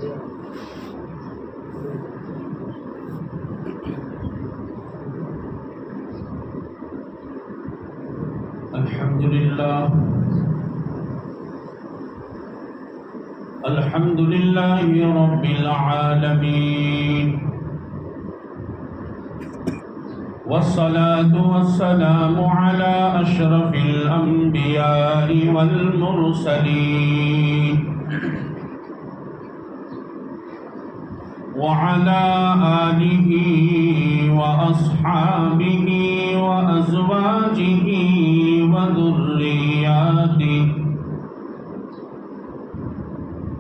الحمد لله رب العالمين، والصلاة والسلام على أشرف الأنبياء والمرسلين، وعلى آله وأصحابه وأزواجه وذرياته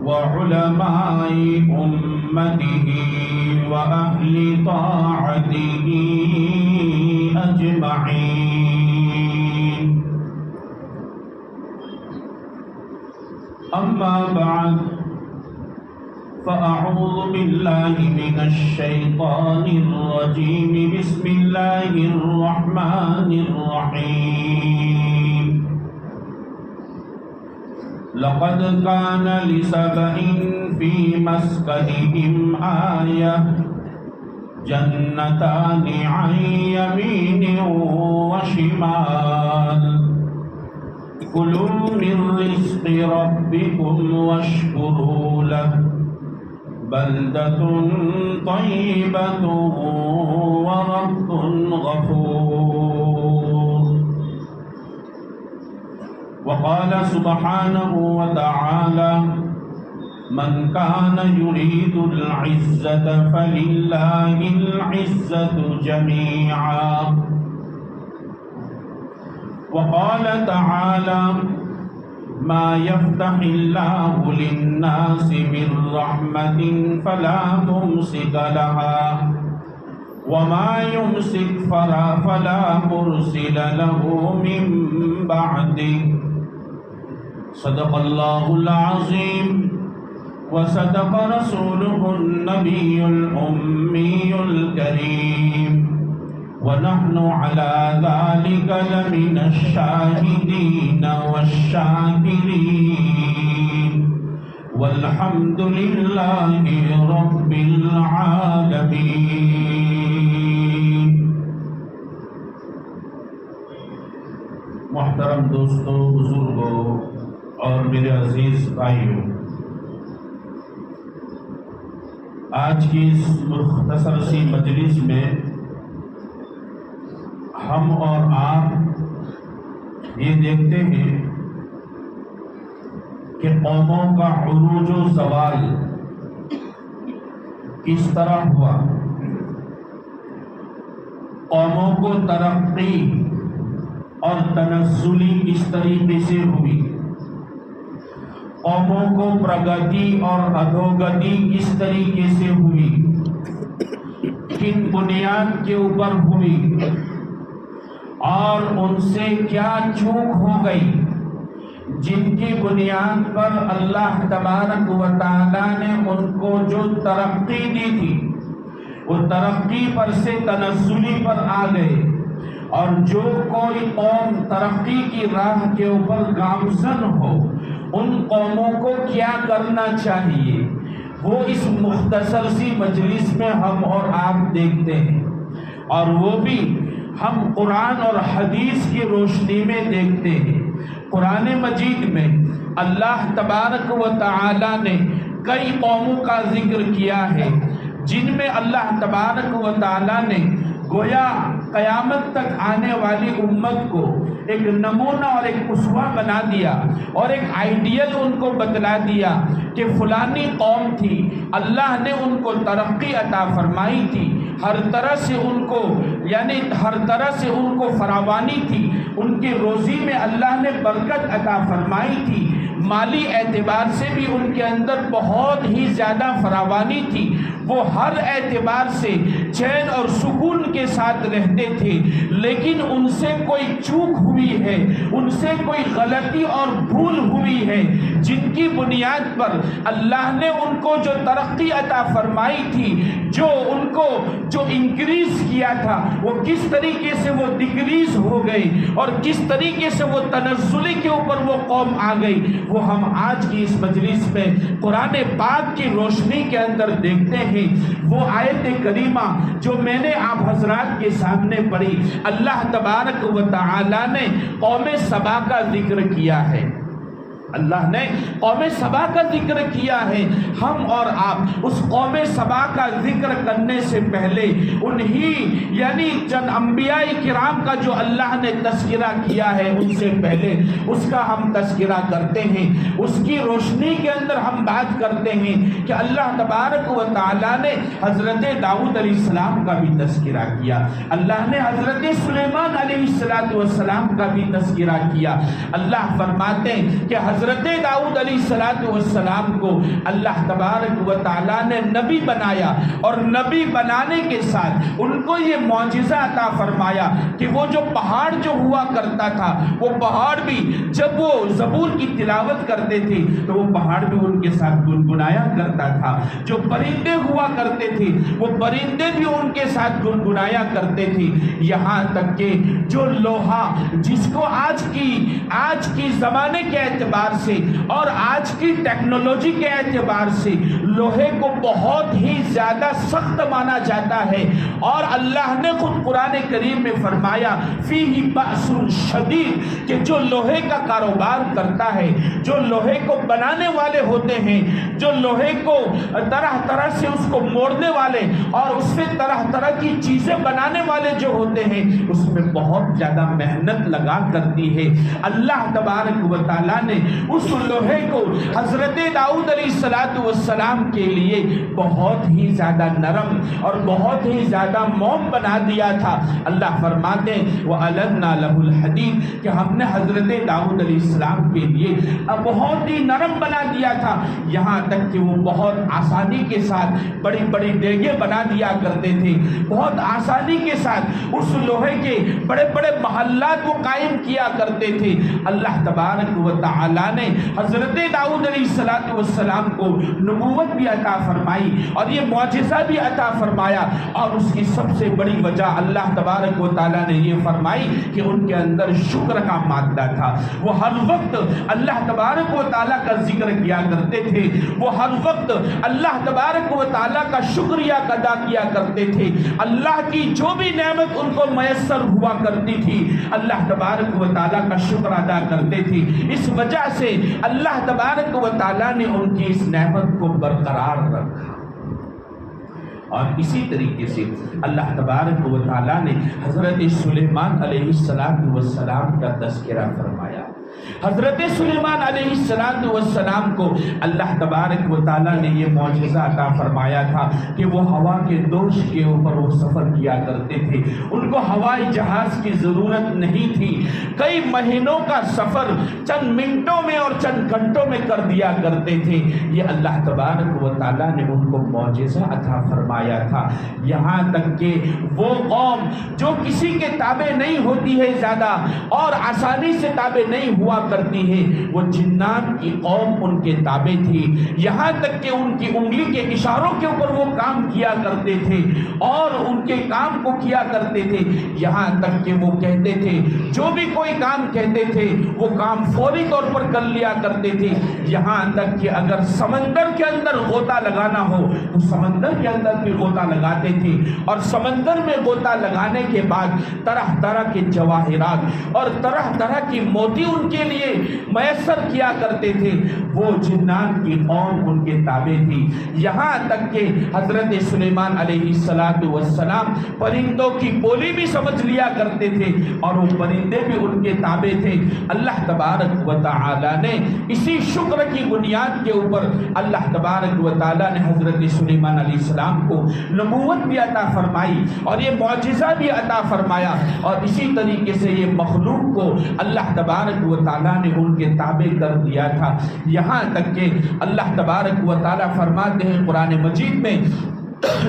وعلماء أمته وأهل طاعته أجمعين. أما بعد، فأعوذ بالله من الشيطان الرجيم. بسم الله الرحمن الرحيم. لقد كان لسبإ في مسكنهم آية، جنتان عن يمين وشمال، كلوا من رزق ربكم واشكروا له، بلدة طيبة ورب غفور. وقال سبحانه وتعالى: من كان يريد العزة فلله العزة جميعا. وقال تعالى: ما يفتح الله للناس من رحمة فلا ممسك لها، وما يمسك فلا مرسل له من بعده. صدق الله العظيم، وصدق رسوله النبي الأمي الكريم، ونحن على ذلك لمن الشاهدين والشاكرين، والحمد لله رب العالمين. محترم دوستوں، بزرگوں اور میرے عزیز بھائیوں، آج کی اس مختصر سی مجلس میں ہم اور آپ یہ دیکھتے ہیں کہ قوموں کا عروج و زوال کس طرح ہوا، قوموں کو ترقی اور تنزلی کس طریقے سے ہوئی، قوموں کو پرگتی اور ادھوگتی کس طریقے سے ہوئی، کن بنیاد کے اوپر ہوئی، اور ان سے کیا چوک ہو گئی جن کی بنیاد پر اللہ تبارک و تعالی نے ان کو جو ترقی دی تھی وہ ترقی پر سے تنزلی پر آ گئے، اور جو کوئی قوم ترقی کی راہ کے اوپر گامزن ہو ان قوموں کو کیا کرنا چاہیے، وہ اس مختصر سی مجلس میں ہم اور آپ دیکھتے ہیں، اور وہ بھی ہم قرآن اور حدیث کی روشنی میں دیکھتے ہیں۔ قرآن مجید میں اللہ تبارک و تعالی نے کئی قوموں کا ذکر کیا ہے جن میں اللہ تبارک و تعالی نے گویا قیامت تک آنے والی امت کو ایک نمونہ اور ایک اسوہ بنا دیا، اور ایک آئیڈیل ان کو بتلا دیا کہ فلانی قوم تھی، اللہ نے ان کو ترقی عطا فرمائی تھی، ہر طرح سے ان کو فراوانی تھی، ان کی روزی میں اللہ نے برکت عطا فرمائی تھی، مالی اعتبار سے بھی ان کے اندر بہت ہی زیادہ فراوانی تھی، وہ ہر اعتبار سے چین اور سکون کے ساتھ رہتے تھے، لیکن ان سے کوئی چوک ہوئی ہے، ان سے کوئی غلطی اور بھول ہوئی ہے، جن کی بنیاد پر اللہ نے ان کو جو ترقی عطا فرمائی تھی، جو ان کو جو انکریز کیا تھا، وہ کس طریقے سے وہ ڈکریز ہو گئی، اور کس طریقے سے وہ تنزلی کے اوپر وہ قوم آ گئی، وہ ہم آج کی اس مجلس میں قرآن پاک کی روشنی کے اندر دیکھتے ہیں۔ وہ آیت کریمہ جو میں نے آپ حضرات کے سامنے پڑھی، اللہ تبارک و تعالی نے قوم سبا کا ذکر کیا ہے، اللہ نے قوم سبا کا ذکر کیا ہے۔ ہم اور آپ اس قوم سبا کا ذکر کرنے سے پہلے انہی یعنی چند انبیاء کرام کا جو اللہ نے تذکرہ کیا ہے ان سے پہلے اس کا ہم تذکرہ کرتے ہیں، اس کی روشنی کے اندر ہم بات کرتے ہیں کہ اللہ تبارک و تعالیٰ نے حضرت داؤد علیہ السلام کا بھی تذکرہ کیا، اللہ نے حضرت سلیمان علیہ السلام کا بھی تذکرہ کیا۔ اللہ فرماتے ہیں کہ حضرت داؤد علیہ السلام کو اللہ تبارک و تعالیٰ نے نبی بنایا، اور نبی بنانے کے ساتھ ان کو یہ معجزہ عطا فرمایا کہ وہ جو پہاڑ جو ہوا کرتا تھا، وہ پہاڑ بھی جب وہ زبور کی تلاوت کرتے تھے تو وہ پہاڑ بھی ان کے ساتھ گنگنایا کرتا تھا، جو پرندے ہوا کرتے تھے وہ پرندے بھی ان کے ساتھ گنگنایا کرتے تھے، یہاں تک کہ جو لوہا جس کو آج کی زمانے کے اعتبار سے اور آج کی ٹیکنالوجی کے اعتبار سے لوہے کو بہت ہی زیادہ سخت مانا جاتا ہے، اور اللہ نے خود قرآن کریم میں فرمایا فیہ بأس شدید کہ جو لوہے کا کاروبار کرتا ہے، جو لوہے کو بنانے والے ہوتے ہیں، جو لوہے کو طرح طرح سے اس کو موڑنے والے اور اس سے طرح طرح کی چیزیں بنانے والے جو ہوتے ہیں، اس میں بہت زیادہ محنت لگا کرتی ہے۔ اللہ تبارک و تعالیٰ نے اس لوہے کو حضرت داؤد علیہ السلام کے لیے بہت ہی زیادہ نرم اور بہت ہی زیادہ موم بنا دیا تھا۔ اللہ فرماتے ہیں وَأَلَنَّا لَهُ الْحَدِيدَ کہ ہم نے حضرت داؤد علیہ السلام کے لیے بہت ہی نرم بنا دیا تھا، یہاں تک کہ وہ بہت آسانی کے ساتھ بڑی بڑی دیگیں بنا دیا کرتے تھے، بہت آسانی کے ساتھ اس لوہے کے بڑے بڑے محلات وہ قائم کیا کرتے تھے۔ اللہ تبارک و تعالیٰ نے حضرت داؤد علیہ السلام کو نبوت بھی عطا فرمائی اور یہ معجزہ بھی عطا فرمایا، اور اس کی سب سے بڑی وجہ اللہ تبارک و تعالیٰ نے یہ فرمائی کہ ان کے اندر شکر کا مادہ تھا، وہ ہر وقت اللہ تبارک و تعالیٰ کا ذکر کیا کرتے تھے، وہ ہر وقت اللہ تبارک و تعالیٰ کا شکریہ ادا کیا کرتے تھے، اللہ کی جو بھی نعمت ان کو میسر ہوا کرتی تھی اللہ تبارک و تعالیٰ کا شکر ادا کرتے تھے۔ اس وجہ سے اللہ تبارک و تعالیٰ نے ان کی اس نعمت کو برقرار رکھا، اور اسی طریقے سے اللہ تبارک و تعالیٰ نے حضرت سلیمان علیہ السلام کا تذکرہ فرمایا۔ حضرت سلیمان علیہ السلام کو اللہ تبارک و تعالیٰ نے یہ معجزہ عطا فرمایا تھا کہ وہ ہوا کے دوش کے اوپر وہ سفر کیا کرتے تھے، ان کو ہوائی جہاز کی ضرورت نہیں تھی، کئی مہینوں کا سفر چند منٹوں میں اور چند گھنٹوں میں کر دیا کرتے تھے۔ یہ اللہ تبارک و تعالیٰ نے ان کو معجزہ عطا فرمایا تھا، یہاں تک کہ وہ قوم جو کسی کے تابع نہیں ہوتی ہے زیادہ اور آسانی سے تابع نہیں ہوا کرتی ہے، وہ جنات کی قوم ان کے تابع تھی، یہاں تک کہ ان کی انگلی کے اشاروں کے اوپر وہ کام کیا کرتے تھے اور ان کے کام کو کیا کرتے تھے، یہاں تک کہ وہ کہتے تھے جو بھی کوئی کام کہتے تھے وہ کام فوری طور پر کر لیا کرتے تھے، یہاں تک کہ اگر سمندر کے اندر غوطہ لگانا ہو تو سمندر کے اندر بھی غوطہ لگاتے تھے، اور سمندر میں غوطہ لگانے کے بعد طرح طرح کے جواہرات اور طرح طرح کی موتی ان کے لیے میسر کیا کرتے تھے۔ وہ جنات کی قوم ان کے تابع تھی، یہاں تک کہ حضرت سلیمان علیہ السلام پرندوں کی بولی بھی سمجھ لیا کرتے تھے اور وہ پرندے بھی ان کے تابع تھے۔ اللہ تبارک و تعالی نے اسی شکر کی بنیاد کے اوپر اللہ تبارک و تعالی نے حضرت سلیمان علیہ السلام کو نبوت بھی عطا فرمائی اور یہ معجزہ بھی عطا فرمایا، اور اسی طریقے سے یہ مخلوق کو اللہ تبارک و تعالیٰ نے ان کے تابع کر دیا تھا، یہاں تک کہ اللہ تبارک و تعالیٰ فرماتے ہیں قرآن مجید میں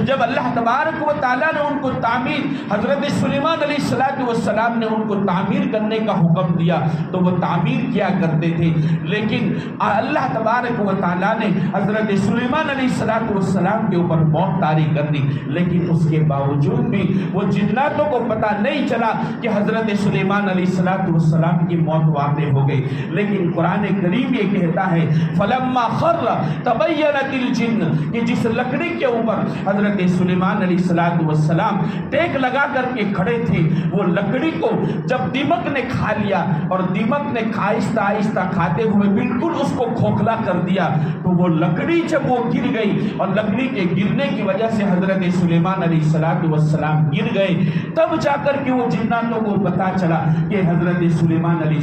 جب اللہ تبارک و تعالیٰ نے ان کو تعمیر، حضرت سلیمان علیہ السلام نے ان کو تعمیر کرنے کا حکم دیا تو وہ تعمیر کیا کرتے تھے، لیکن اللہ تبارک و تعالیٰ نے حضرت سلیمان علیہ السلام کے اوپر موت طاری کر دی، لیکن اس کے باوجود بھی وہ جناتوں کو پتہ نہیں چلا کہ حضرت سلیمان علیہ السلام کی موت واقع ہو گئی۔ لیکن قرآن کریم یہ کہتا ہے فلما خر تبینت الجن، کہ جس لکڑی کے اوپر حضرت سلیمان علیہ السلام ٹیک لگا کر کے کھڑے تھے، وہ لکڑی کو جب دیمک نے کھا لیا اور دیمک نے آہستہ آہستہ کھاتے ہوئے بالکل اس کو کھوکھلا کر دیا، تو وہ لکڑی جب وہ گر گئی اور لکڑی کے گرنے کی وجہ سے حضرت سلیمان علیہ السلام گر گئے، تب جا کر کے وہ جناتوں کو پتا چلا کہ حضرت سلیمان علیہ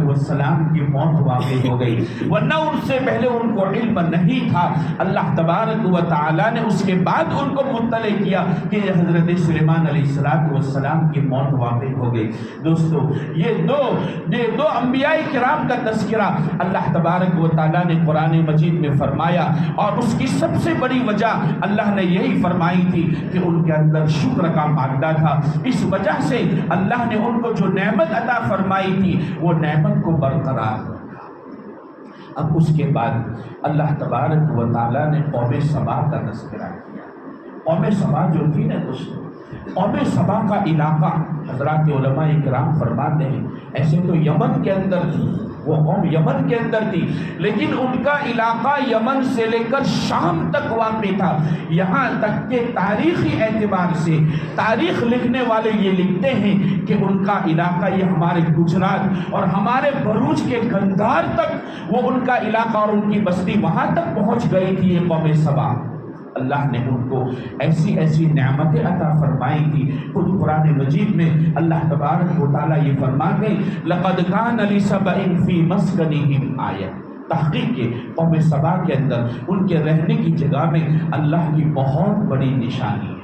السلام کی موت واقع ہو گئی، ورنہ ان سے پہلے ان کو علم نہیں تھا۔ اللہ تبارک و تعالیٰ نے اس کے بعد ان کو مطلع کیا کہ حضرت سلیمان علیہ السلام کی موت واقع ہو گئی۔ دوستو، یہ دو انبیاء کرام کا تذکرہ اللہ تبارک و تعالیٰ نے قرآن مجید میں فرمایا، اور اس کی سب سے بڑی وجہ اللہ نے یہی فرمائی تھی کہ ان کے اندر شکر کا مادہ تھا۔ اس وجہ سے اللہ نے ان کو جو نعمت عطا فرمائی تھی وہ نعمت کو برقرار رکھا۔ اب اس کے بعد اللہ تبارک و تعالیٰ نے قوم سبا کا تذکرہ کیا۔ قوم سبا جو تھی نا دوستو، قوم سبا کا علاقہ حضرات علماء کرام فرماتے ہیں ایسے تو یمن کے اندر تھی، وہ قوم یمن کے اندر تھی، لیکن ان کا علاقہ یمن سے لے کر شام تک واقع تھا، یہاں تک کہ تاریخی اعتبار سے تاریخ لکھنے والے یہ لکھتے ہیں کہ ان کا علاقہ یہ ہمارے گجرات اور ہمارے بروچ کے گندھار تک وہ ان کا علاقہ اور ان کی بستی وہاں تک پہنچ گئی تھی یہ قوم سبا۔ اللہ نے ان کو ایسی ایسی نعمتیں عطا فرمائی تھی۔ خود قرآن مجید میں اللہ تبارک و تعالیٰ یہ فرماتے ہیں لَقَدْ كَانَ لِسَبَإٍ فِي مَسْكَنِهِمْ آیَةٌ، تحقیق کے قوم سبا کے اندر ان کے رہنے کی جگہ میں اللہ کی بہت بڑی نشانی ہے۔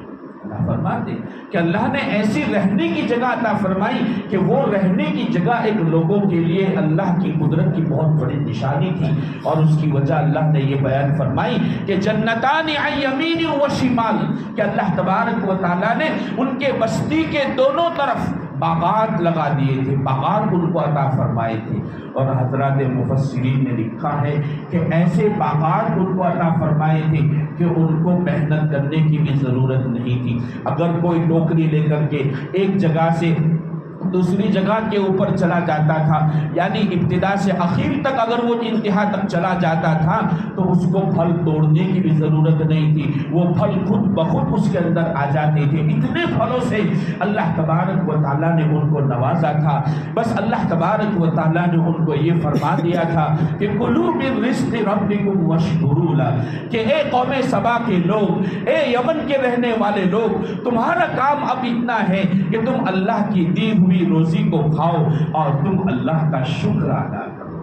اللہ فرماتے کہ اللہ نے ایسی رہنے کی جگہ عطا فرمائی کہ وہ رہنے کی جگہ ایک لوگوں کے لیے اللہ کی قدرت کی بہت بڑی نشانی تھی، اور اس کی وجہ اللہ نے یہ بیان فرمائی کہ جنتان عن یمین و شمال، کہ اللہ تبارک و تعالیٰ نے ان کے بستی کے دونوں طرف باغات لگا دیے تھے، باغات ان کو عطا فرمائے تھے۔ اور حضرات مفسرین نے لکھا ہے کہ ایسے باغات ان کو عطا فرمائے تھے کہ ان کو محنت کرنے کی بھی ضرورت نہیں تھی۔ اگر کوئی ٹوکری لے کر کے ایک جگہ سے دوسری جگہ کے اوپر چلا جاتا تھا، یعنی ابتدا سے اخیر تک اگر وہ انتہا تک چلا جاتا تھا تو اس کو پھل توڑنے کی بھی ضرورت نہیں تھی، وہ پھل خود بخود اس کے اندر آ جاتے تھے۔ اتنے پھلوں سے اللہ تبارک و تعالیٰ نے ان کو نوازا تھا، بس اللہ تبارک و تعالیٰ نے ان کو یہ فرما دیا تھا کہ کلوا من رزق ربکم واشکروا لہ، کہ اے قوم سبا کے لوگ، اے یمن کے رہنے والے لوگ، تمہارا کام اب اتنا ہے کہ تم اللہ کی دی ہوئی روزی کو کھاؤ اور تم اللہ کا شکر ادا کرو۔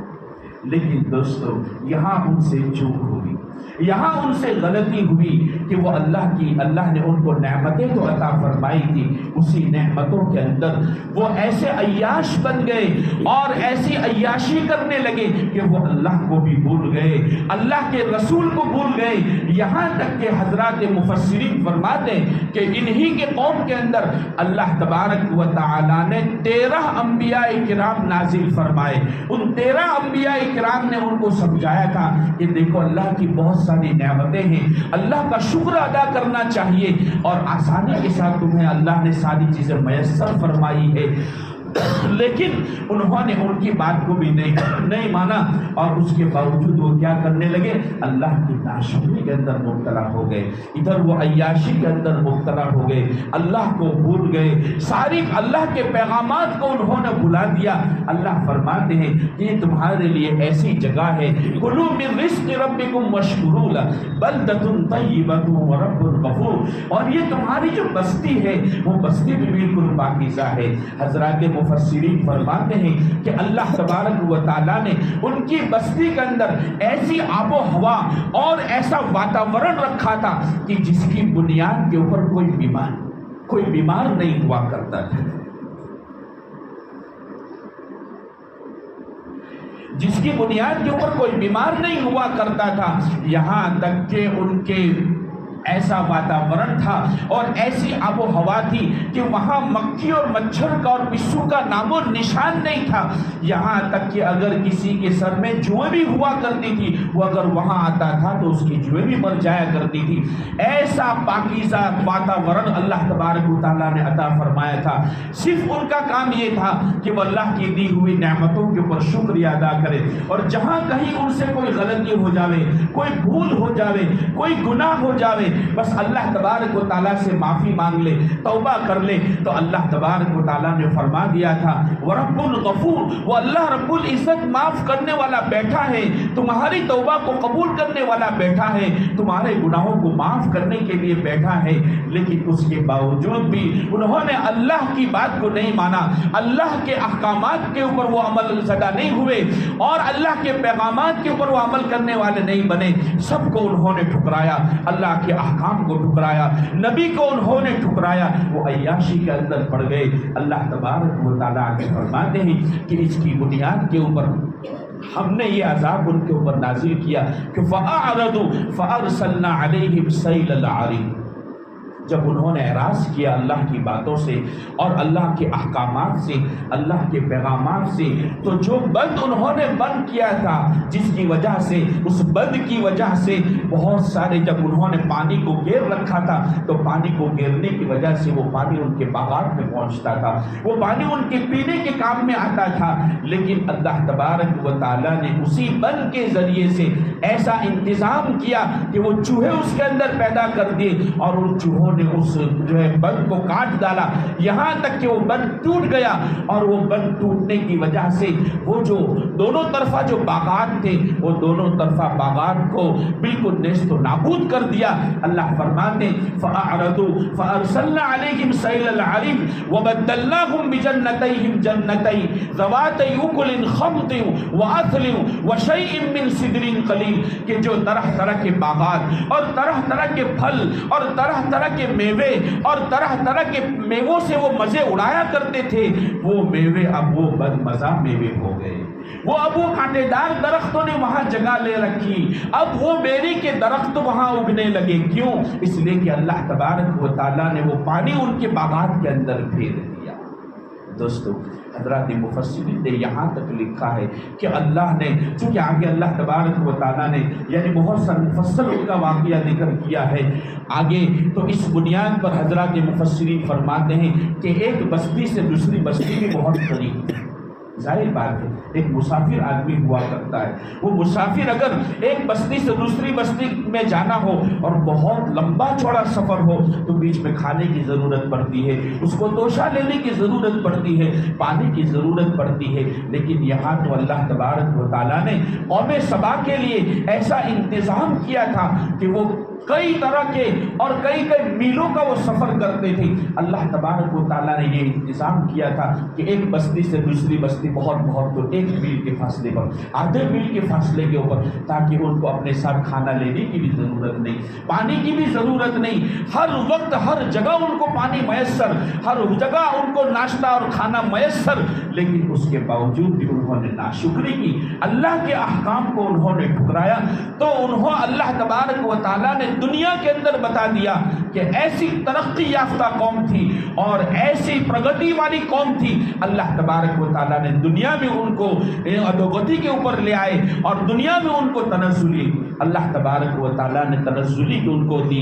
لیکن دوستو، یہاں ان سے چوک ہوئی، یہاں ان سے غلطی ہوئی کہ وہ اللہ نے ان کو نعمتیں تو عطا فرمائی تھی، اسی نعمتوں کے اندر وہ ایسے عیاش بن گئے اور ایسی عیاشی کرنے لگے کہ وہ اللہ کو بھی بھول گئے، اللہ کے رسول کو بھول گئے۔ یہاں تک کہ حضرات مفسرین فرماتے ہیں کہ انہی کے قوم کے اندر اللہ تبارک و تعالیٰ نے 13 انبیاء کرام نازل فرمائے۔ ان 13 انبیاء کرام نے ان کو سمجھایا تھا کہ دیکھو اللہ کی بہت ساری نعمتیں ہیں، اللہ کا شکر ادا کرنا چاہیے، اور آسانی کے ساتھ تمہیں اللہ نے ساری چیزیں میسر فرمائی ہے۔ لیکن انہوں نے ان کی بات کو بھی نہیں مانا، اور اس کے باوجود وہ کیا کرنے لگے، اللہ کی ناشکری کے اندر مبتلا ہو گئے، ادھر وہ عیاشی کے اندر مبتلا ہو گئے، اللہ کو بھول گئے، ساری اللہ کے پیغامات کو انہوں نے بھلا دیا۔ اللہ فرماتے ہیں کہ یہ تمہارے لیے ایسی جگہ ہے، کلوا من رزق ربکم واشکروا لہ بلدۃ طیبۃ ورب غفور، اور یہ تمہاری جو بستی ہے وہ بستی بھی بالکل پاکیزہ ہے۔ حضرات مفسرین فرماتے ہیں کہ اللہ تبارک و تعالیٰ نے ان کی بستی کے اندر ایسی آب و ہوا اور ایسا واتاورن رکھا تھا کہ جس کی بنیاد کے اوپر کوئی بیمار نہیں ہوا کرتا تھا، جس کی بنیاد کے اوپر کوئی بیمار نہیں ہوا کرتا تھا، یہاں تک کہ ان کے ایسا واتاورن تھا اور ایسی آب و ہوا تھی کہ وہاں مکھی اور مچھر کا اور پسو کا نام و نشان نہیں تھا. یہاں تک کہ اگر کسی کے سر میں جوئیں بھی ہوا کرتی تھی، وہ اگر وہاں آتا تھا تو اس کی جوئیں بھی مر جایا کرتی تھی. ایسا پاکیزہ واتاورن اللہ تبارک و تعالیٰ نے عطا فرمایا تھا. صرف ان کا کام یہ تھا کہ وہ اللہ کی دی ہوئی نعمتوں کے اوپر شکریہ ادا کرے، اور جہاں کہیں ان سے کوئی غلطی ہو جاوے، کوئی بھول ہو جاوے، کوئی گناہ ہو جاوے، بس اللہ تبارک و تعالیٰ سے معافی مانگ لے، توبہ کر لے. تو اللہ تبارک و تعالیٰ نے فرما دیا تھا وَرَبُّ الْغَفُورُ، وہ اللہ رب العزت معاف کرنے والا بیٹھا ہے، تمہاری توبہ کو قبول کرنے والا بیٹھا ہے، تمہارے گناہوں کو معاف کرنے کے لیے بیٹھا ہے. لیکن اس کے باوجود بھی انہوں نے اللہ کی بات کو نہیں مانا، اللہ کے احکامات کے اوپر وہ عمل زدہ نہیں ہوئے اور اللہ کے پیغامات کے اوپر وہ عمل کرنے والے نہیں بنے. سب کو انہوں نے ٹھکرایا، اللہ کے احکام کو ٹھکرایا، نبی کو انہوں نے ٹھکرایا، وہ عیاشی کے اندر پڑ گئے. اللہ تبارک و تعالیٰ آگے فرماتے ہیں کہ اس کی بنیاد کے اوپر ہم نے یہ عذاب ان کے اوپر نازل کیا کہ فَأَعْرَضُوا فَأَرْسَلْنَا عَلَيْهِمْ سَيْلَ الْعَرِمِ. جب انہوں نے اعراض کیا اللہ کی باتوں سے اور اللہ کے احکامات سے، اللہ کے پیغامات سے، تو جو بند انہوں نے بند کیا تھا، جس کی وجہ سے، اس بند کی وجہ سے بہت سارے، جب انہوں نے پانی کو گھیر رکھا تھا تو پانی کو گھیرنے کی وجہ سے وہ پانی ان کے باغات میں پہنچتا تھا، وہ پانی ان کے پینے کے کام میں آتا تھا. لیکن اللہ تبارک و تعالیٰ نے اسی بند کے ذریعے سے ایسا انتظام کیا کہ وہ چوہے اس کے اندر پیدا کر دیے اور ان چوہوں نے اس بند کو کاٹ ڈالا، یہاں تک کہ وہ بند ٹوٹ گیا. اور وہ بند ٹوٹنے کی وجہ سے وہ جو دونوں طرفہ جو باغات تھے، وہ دونوں طرفہ باغات کو بالکل نیست و نابود کر دیا. اللہ فرماتے فَأَعْرَضُوا فَأَرْسَلْنَا عَلَيْهِمْ سَيْلَ الْعَرِمِ وَبَدَّلْنَاهُمْ بِجَنَّتَيْهِمْ جَنَّتَيْنِ ذَوَاتَيْ أُكُلٍ خَمْطٍ وَعَسَلٍ وَشَيْءٍ مِّن سِدْرٍ قَلِيلٍ، کہ جو طرح طرح کے باغات اور طرح طرح کے پھل اور طرح طرح کے میوے اور طرح طرح کے میووں سے وہ مزے اڑایا کرتے تھے، وہ میوے اب وہ بد مزہ میوے ہو گئے. وہ اب وہ کانٹے دار درختوں نے وہاں جگہ لے رکھی، اب وہ بیری کے درخت وہاں اگنے لگے. کیوں؟ اس لیے کہ اللہ تبارک و تعالیٰ نے وہ پانی ان کے باغات کے اندر پھیر دیا. دوستو، حضرات مفسرین نے یہاں تک لکھا ہے کہ اللہ نے، چونکہ آگے اللہ تبارک و تعالیٰ نے یعنی بہت سا مفصل ان کا واقعہ ذکر کیا ہے آگے، تو اس بنیاد پر حضرات مفسرین فرماتے ہیں کہ ایک بستی سے دوسری بستی بھی بہت قریب ہے. ظاہر بات ہے ایک مسافر آدمی ہوا کرتا ہے، وہ مسافر اگر ایک بستی سے دوسری بستی میں جانا ہو اور بہت لمبا چوڑا سفر ہو تو بیچ میں کھانے کی ضرورت پڑتی ہے، اس کو توشہ لینے کی ضرورت پڑتی ہے، پانی کی ضرورت پڑتی ہے. لیکن یہاں تو اللہ تبارک و تعالیٰ نے قوم سبا کے لیے ایسا انتظام کیا تھا کہ وہ کئی طرح کے اور کئی میلوں کا وہ سفر کرتے تھے. اللہ تبارک و تعالیٰ نے یہ انتظام کیا تھا کہ ایک بستی سے دوسری بستی بہت تو 1 میل کے فاصلے پر، آدھے میل کے فاصلے کے اوپر، تاکہ ان کو اپنے ساتھ کھانا لینے کی بھی ضرورت نہیں، پانی کی بھی ضرورت نہیں، ہر وقت ہر جگہ ان کو پانی میسر، ہر جگہ ان کو ناشتہ اور کھانا میسر. لیکن اس کے باوجود بھی انہوں نے ناشکری کی، اللہ کے احکام کو انہوں نے ٹھکرایا. تو انہوں اللہ تبارک و تعالیٰ نے دنیا کے اندر بتا دیا کہ ایسی ترقی یافتہ قوم تھی اور ایسی پرگتی والی قوم تھی. اللہ تبارک و تعالیٰ نے دنیا میں ان کو ادوگتی کے اوپر لے آئے اور دنیا میں ان کو تنزلی، اللہ تبارک و تعالیٰ نے تنزلی ان کو دی.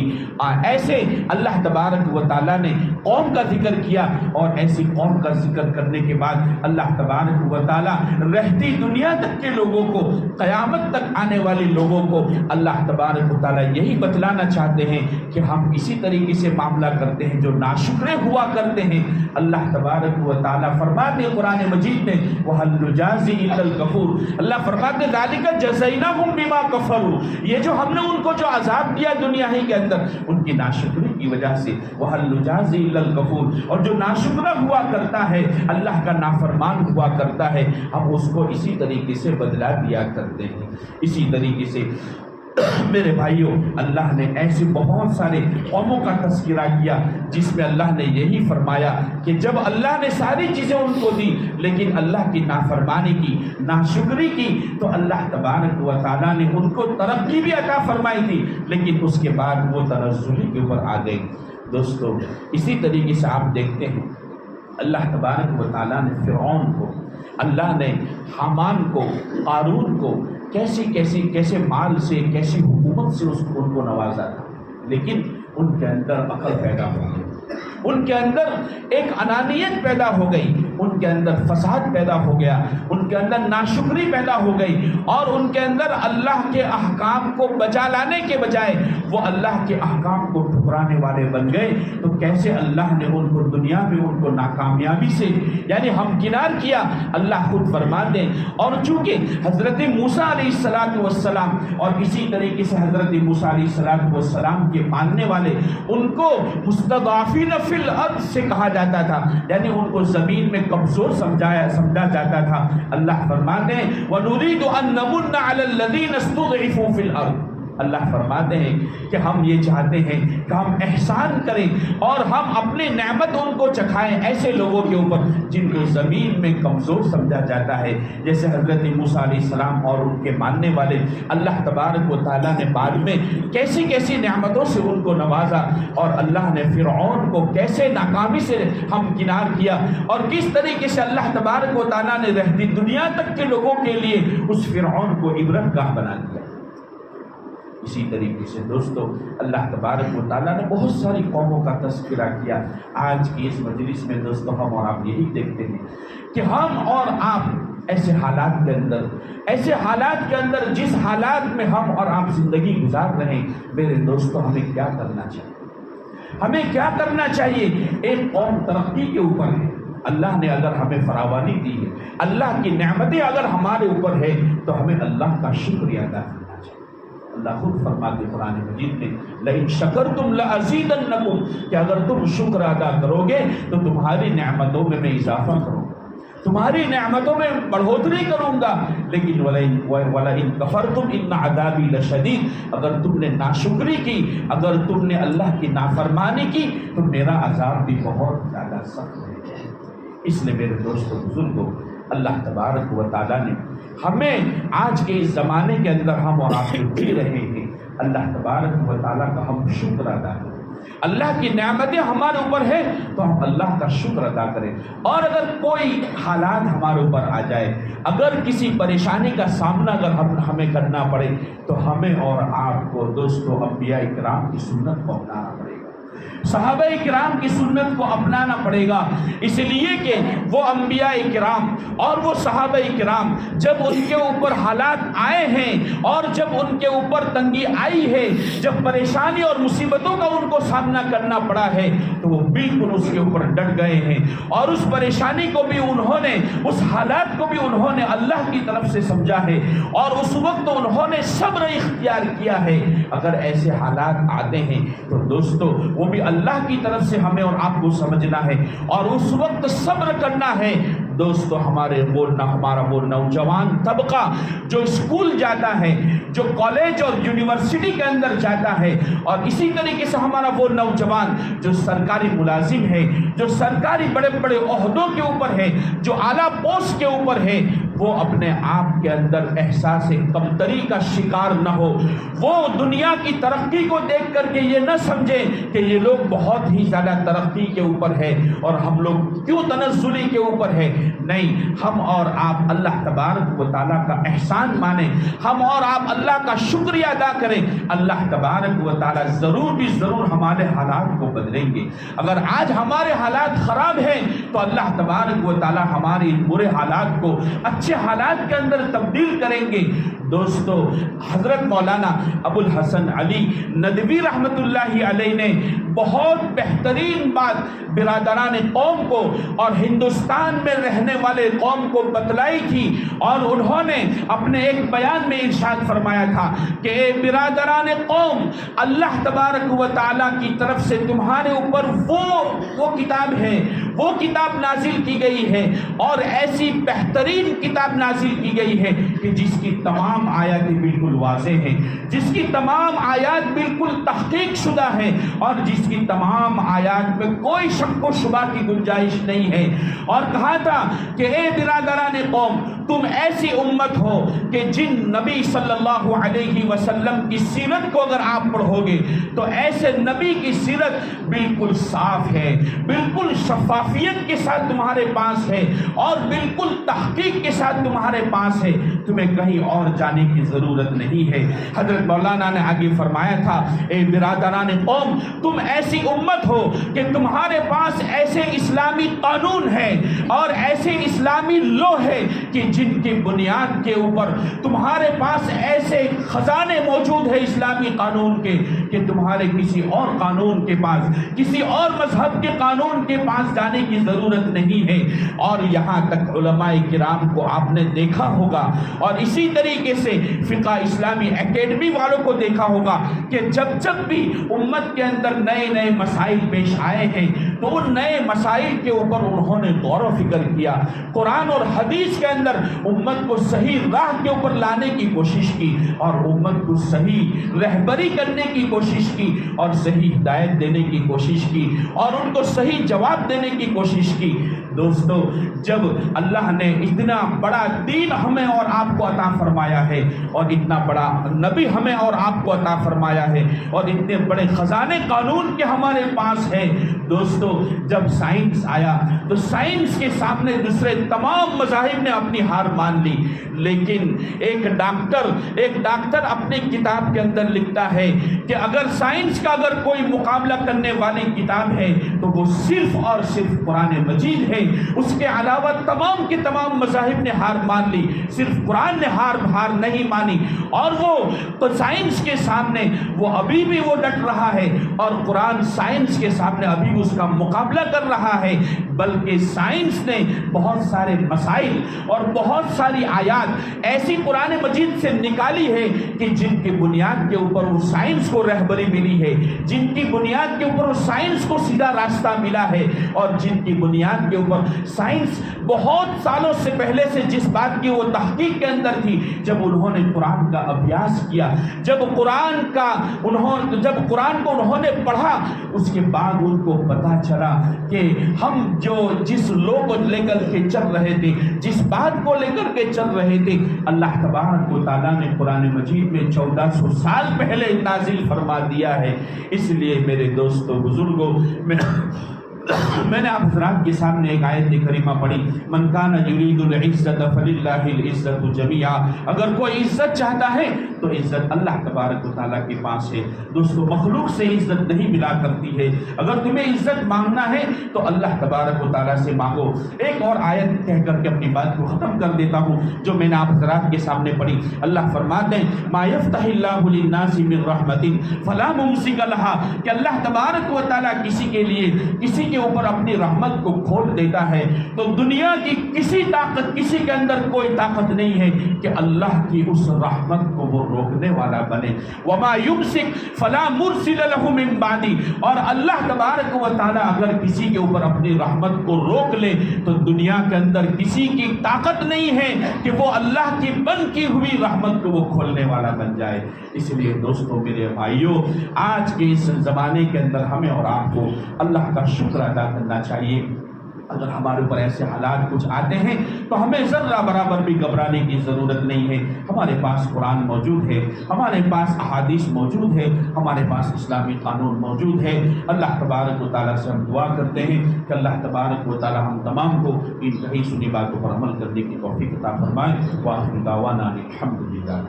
ایسے اللہ تبارک و تعالیٰ نے قوم کا ذکر کیا، اور ایسی قوم کا ذکر کرنے کے بعد اللہ تبارک و تعالیٰ رہتی دنیا تک کے لوگوں کو، قیامت تک آنے والے لوگوں کو اللہ تبارک و تعالیٰ یہی بتلانا چاہتے ہیں کہ ہم اسی طریقے سے معاملہ کرتے ہیں جو ناشکرے ہوا کرتے ہیں. اللہ تبارک و تعالیٰ فرماتے ہیں قرآن مجید میں وَهَلْ نُجَازِي إِلَّا الْكَفُورَ، اللہ فرماتے ہیں ذَلِكَ جَزَيْنَاهُمْ بِمَا كَفَرُوا، یہ جو ہم نے ان کو جو عذاب دیا دنیا ہی کے اندر ان کی ناشکری کی وجہ سے. وَهَلْ نُجَازِي إِلَّا الْكَفُورَ، اور جو ناشکرہ ہوا کرتا ہے، اللہ کا نافرمان ہوا کرتا ہے، ہم اس کو اسی طریقے سے بدلا دیا کرتے ہیں. اسی طریقے سے میرے بھائیوں، اللہ نے ایسے بہت سارے قوموں کا تذکرہ کیا جس میں اللہ نے یہی فرمایا کہ جب اللہ نے ساری چیزیں ان کو دی لیکن اللہ کی نافرمانی کی، ناشکری کی، تو اللہ تبارک و تعالیٰ نے ان کو ترقی بھی عطا فرمائی تھی لیکن اس کے بعد وہ تنزلی کے اوپر آ گئی۔ دوستو، اسی طریقے سے آپ دیکھتے ہیں اللہ تبارک و تعالیٰ نے فرعون کو، اللہ نے حامان کو، قارون کو کیسے مال سے، کیسی حکومت سے ان کو نوازا تھا، لیکن ان کے اندر عقل پیدا ہو گئی، ان کے اندر ایک انانیت پیدا ہو گئی، ان کے اندر فساد پیدا ہو گیا، ان کے اندر ناشکری پیدا ہو گئی، اور ان کے اندر اللہ کے احکام کو بجا لانے کے بجائے وہ اللہ کے احکام کو ٹھکرانے والے بن گئے۔ تو کیسے اللہ نے ان کو دنیا میں ان کو ناکامیابی سے یعنی ہمکنار کیا، اللہ خود فرماتے ہیں۔ اور چونکہ حضرت موسیٰ علیہ السلام اور اسی طریقے سے حضرت موسیٰ علیہ السلام کے ماننے والے، ان کو مستضعفین فی الارض سے کہا جاتا تھا، یعنی ان کو زمین میں کمزور سمجھا جاتا تھا۔ اللہ فرماتے ہیں وَنُرِيدُ أَن نَّمُنَّ عَلَى الَّذِينَ اسْتُضْعِفُوا فِي الْأَرْضِ، اللہ فرماتے ہیں کہ ہم یہ چاہتے ہیں کہ ہم احسان کریں اور ہم اپنی نعمت ان کو چکھائیں ایسے لوگوں کے اوپر جن کو زمین میں کمزور سمجھا جاتا ہے، جیسے حضرت موسیٰ علیہ السلام اور ان کے ماننے والے۔ اللہ تبارک و تعالیٰ نے بعد میں کیسی کیسی نعمتوں سے ان کو نوازا، اور اللہ نے فرعون کو کیسے ناکامی سے ہمکنار کیا، اور کس طریقے سے اللہ تبارک و تعالیٰ نے رہتی دنیا تک کے لوگوں کے لیے اس فرعون کو عبرت گاہ بنا دیا۔ اسی طریقے سے دوستو، اللہ تبارک و تعالیٰ نے بہت ساری قوموں کا تذکرہ کیا۔ آج کی اس مجلس میں دوستو ہم اور آپ یہی دیکھتے ہیں کہ ہم اور آپ ایسے حالات کے اندر جس حالات میں ہم اور آپ زندگی گزار رہے ہیں، میرے دوستو ہمیں کیا کرنا چاہیے؟ ہمیں کیا کرنا چاہیے؟ ایک قوم ترقی کے اوپر ہے، اللہ نے اگر ہمیں فراوانی دی ہے، اللہ کی نعمتیں اگر ہمارے اوپر ہے تو ہمیں اللہ کا شکریہ ادا کرنا چاہیے۔ اللہ خود فرماتے قرآن مجید میں لئن شکرتم لازیدنکم، کہ اگر تم شکر ادا کرو گے تو تمہاری نعمتوں میں اضافہ کروں گا، تمہاری نعمتوں میں بڑھوتری کروں گا، لیکن وَلَئِن كَفَرْتُمْ إِنَّ عَذَابِي لَشَدِيدٌ، اگر تم نے ناشکری کی، اگر تم نے اللہ کی نافرمانی کی تو میرا عذاب بھی بہت زیادہ سخت ہے۔ اس لیے میرے دوستو بزرگوں، اللہ تبارک و تعالیٰ نے ہمیں آج کے اس زمانے کے اندر ہم اور آپ جی رہے ہیں، اللہ تبارک و تعالیٰ کا ہم شکر ادا کریں۔ اللہ کی نعمتیں ہمارے اوپر ہے تو ہم اللہ کا شکر ادا کریں، اور اگر کوئی حالات ہمارے اوپر آ جائے، اگر کسی پریشانی کا سامنا اگر ہمیں کرنا پڑے تو ہمیں اور آپ کو دوستو انبیاء کرام کی سنت کو اپنانا پڑے گا، صحابہ کرام کی سنت کو اپنانا پڑے گا، اس لیے کہ وہ انبیاء کرام اور وہ صحابہ کرام جب ان کے اوپر حالات آئے ہیں اور جب ان کے اوپر تنگی آئی ہے، جب پریشانی اور مصیبتوں کا ان کو سامنا کرنا پڑا ہے تو وہ بالکل اس کے اوپر ڈٹ گئے ہیں، اور اس پریشانی کو بھی انہوں نے، اس حالات کو بھی انہوں نے اللہ کی طرف سے سمجھا ہے، اور اس وقت انہوں نے صبر اختیار کیا ہے۔ اگر ایسے حالات آتے ہیں تو دوستو وہ بھی اللہ کی طرف سے ہمیں اور آپ کو سمجھنا ہے اور اس وقت صبر کرنا ہے۔ دوستو ہمارا وہ نوجوان طبقہ جو اسکول جاتا ہے، جو کالج اور یونیورسٹی کے اندر جاتا ہے، اور اسی طریقے سے ہمارا وہ نوجوان جو سرکاری ملازم ہے، جو سرکاری بڑے بڑے عہدوں کے اوپر ہے، جو اعلیٰ پوسٹ کے اوپر ہے، وہ اپنے آپ کے اندر احساس کمتری کا شکار نہ ہو، وہ دنیا کی ترقی کو دیکھ کر کے یہ نہ سمجھے کہ یہ لوگ بہت ہی زیادہ ترقی کے اوپر ہے اور ہم لوگ کیوں تنزلی کے اوپر ہے۔ نہیں، ہم اور آپ اللہ تبارک و تعالیٰ کا احسان مانیں، ہم اور آپ اللہ کا شکریہ ادا کریں، اللہ تبارک و تعالیٰ ضرور بھی ضرور ہمارے حالات کو بدلیں گے۔ اگر آج ہمارے حالات خراب ہیں تو اللہ تبارک و تعالیٰ ہمارے برے حالات کو اچھے حالات کے اندر تبدیل کریں گے۔ دوستو، حضرت مولانا ابو الحسن علی ندوی رحمت اللہ علیہ نے بہت بہترین بات برادران قوم کو اور ہندوستان میں رہنے والے قوم کو بتلائی تھی، اور انہوں نے اپنے ایک بیان میں ارشاد فرمایا تھا کہ اے برادران قوم، اللہ تبارک و تعالیٰ کی طرف سے تمہارے اوپر وہ کتاب ہے، وہ کتاب نازل کی گئی ہے، اور ایسی بہترین کتاب نازل کی گئی ہے کہ جس کی تمام آیاتیں بالکل واضح ہیں، جس کی تمام آیات بالکل تحقیق شدہ ہیں، اور جس کی تمام آیات میں کوئی شک و شبہ کی گنجائش نہیں ہے۔ اور کہا تھا کہ اے برادران قوم، تم ایسی امت ہو کہ جن نبی صلی اللہ علیہ وسلم کی سیرت کو اگر آپ پڑھو گے تو ایسے نبی کی سیرت بالکل صاف ہے، بالکل شفافیت کے ساتھ تمہارے پاس ہے، اور بالکل تحقیق کے ساتھ تمہارے پاس ہے، تمہیں کہیں اور جانے کی ضرورت نہیں ہے۔ حضرت مولانا نے آگے فرمایا تھا، اے برادران قوم، تم ایسی امت ہو کہ تمہارے پاس ایسے اسلامی قانون ہے اور ایسے اسلامی لو ہے کہ جن کی بنیاد کے اوپر تمہارے پاس ایسے خزانے موجود ہیں اسلامی قانون کے کہ تمہارے کسی اور قانون کے پاس، کسی اور مذہب کے قانون کے پاس جانے کی ضرورت نہیں ہے۔ اور یہاں تک علماء کرام کو آپ نے دیکھا ہوگا، اور اسی طریقے سے فقہ اسلامی اکیڈمی والوں کو دیکھا ہوگا کہ جب بھی امت کے اندر نئے نئے مسائل پیش آئے ہیں تو ان نئے مسائل کے اوپر انہوں نے غور و فکر کیا، قرآن اور حدیث کے اندر امت کو صحیح راہ کے اوپر لانے کی کوشش کی، اور امت کو صحیح رہبری کرنے کی کوشش کی، اور صحیح ہدایت دینے کی کوشش کی، اور ان کو صحیح جواب دینے کی کوشش کی۔ دوستو، جب اللہ نے اتنا بڑا دین ہمیں اور آپ کو عطا فرمایا ہے، اور اتنا بڑا نبی ہمیں اور آپ کو عطا فرمایا ہے، اور اتنے بڑے خزانے قانون کے ہمارے پاس ہیں، دوستو جب سائنس آیا تو سائنس کے سامنے دوسرے تمام مذاہب نے اپنی ہار مان لی، لیکن ایک ڈاکٹر اپنی کتاب کے اندر لکھتا ہے کہ اگر سائنس کا اگر کوئی مقابلہ کرنے والی کتاب ہے تو وہ صرف اور صرف قرآن مجید ہے، اس کے علاوہ تمام کے تمام مذاہب نے ہار مان لی، صرف قرآن نے ہار نہیں مانی، اور وہ سائنس کے سامنے وہ ابھی بھی وہ ڈٹ رہا ہے، اور قرآن سائنس کے سامنے ابھی اس کا مقابلہ کر رہا ہے، بلکہ سائنس نے بہت سارے مسائل اور بہت ساری آیات ایسی قرآن مجید سے نکالی ہے کہ جن کی بنیاد کے اوپر وہ سائنس کو رہبری ملی ہے، جن کی بنیاد کے اوپر وہ سائنس کو سیدھا راستہ ملا ہے، اور جن کی بنیاد کے اوپر سائنس بہت سالوں سے پہلے سے جس بات کی وہ تحقیق کے اندر تھی، جب انہوں نے قرآن کا ابیاس کیا، جب قرآن کو انہوں نے پڑھا، اس کے بعد ان کو پتا چلا کہ ہم جس لو کو لے کر کے چل رہے تھے، جس بات کو لے کر کے چل رہے تھے، اللہ تبارک و تعالیٰ نے قرآن مجید میں 1400 سال پہلے نازل فرما دیا ہے۔ اس لیے میرے دوستو بزرگوں، میں نے آپ حضرات کے سامنے ایک آیت کریمہ پڑھی، من کان یرید العزت فللہ العزت جمیعا، اگر کوئی عزت چاہتا ہے تو عزت اللہ تبارک و تعالیٰ کے پاس ہے۔ دوستو، مخلوق سے عزت نہیں ملا کرتی ہے، اگر تمہیں عزت مانگنا ہے تو اللہ تبارک و تعالیٰ سے مانگو۔ ایک اور آیت کہہ کر کے اپنی بات کو ختم کر دیتا ہوں جو میں نے آپ حضرات کے سامنے پڑھی۔ اللہ فرماتے ہیں، ما یفتح اللہ للناس من رحمت فلا ممسک لها، کہ اللہ تبارک و تعالیٰ کسی کے لیے، کسی کے اوپر اپنی رحمت کو کھول دیتا ہے تو دنیا کی کسی کے اندر کوئی طاقت نہیں ہے کہ اللہ کی اس رحمت کو وہ روکنے والا بنے۔ وما یمسک فلا مرسل له من بعدی، اور اللہ تبارک و تعالیٰ اگر کسی کے اوپر اپنی رحمت کو روک لے تو دنیا کے اندر کسی کی طاقت نہیں ہے کہ وہ اللہ کی بند کی ہوئی رحمت کو وہ کھولنے والا بن جائے۔ اس لیے دوستو، میرے بھائیوں، آج کے اس زمانے کے اندر ہمیں اور آپ کو اللہ کا شکر ادا کرنا چاہیے۔ اگر ہمارے اوپر ایسے حالات کچھ آتے ہیں تو ہمیں ذرہ برابر بھی گھبرانے کی ضرورت نہیں ہے۔ ہمارے پاس قرآن موجود ہے، ہمارے پاس احادیث موجود ہے، ہمارے پاس اسلامی قانون موجود ہے۔ اللہ تبارک و تعالیٰ سے ہم دعا کرتے ہیں کہ اللہ تبارک و تعالیٰ ہم تمام کو ان کہیں سنی باتوں پر عمل کرنے کی توفیق عطا فرمائے۔ وآخر دعوانا الحمدللہ۔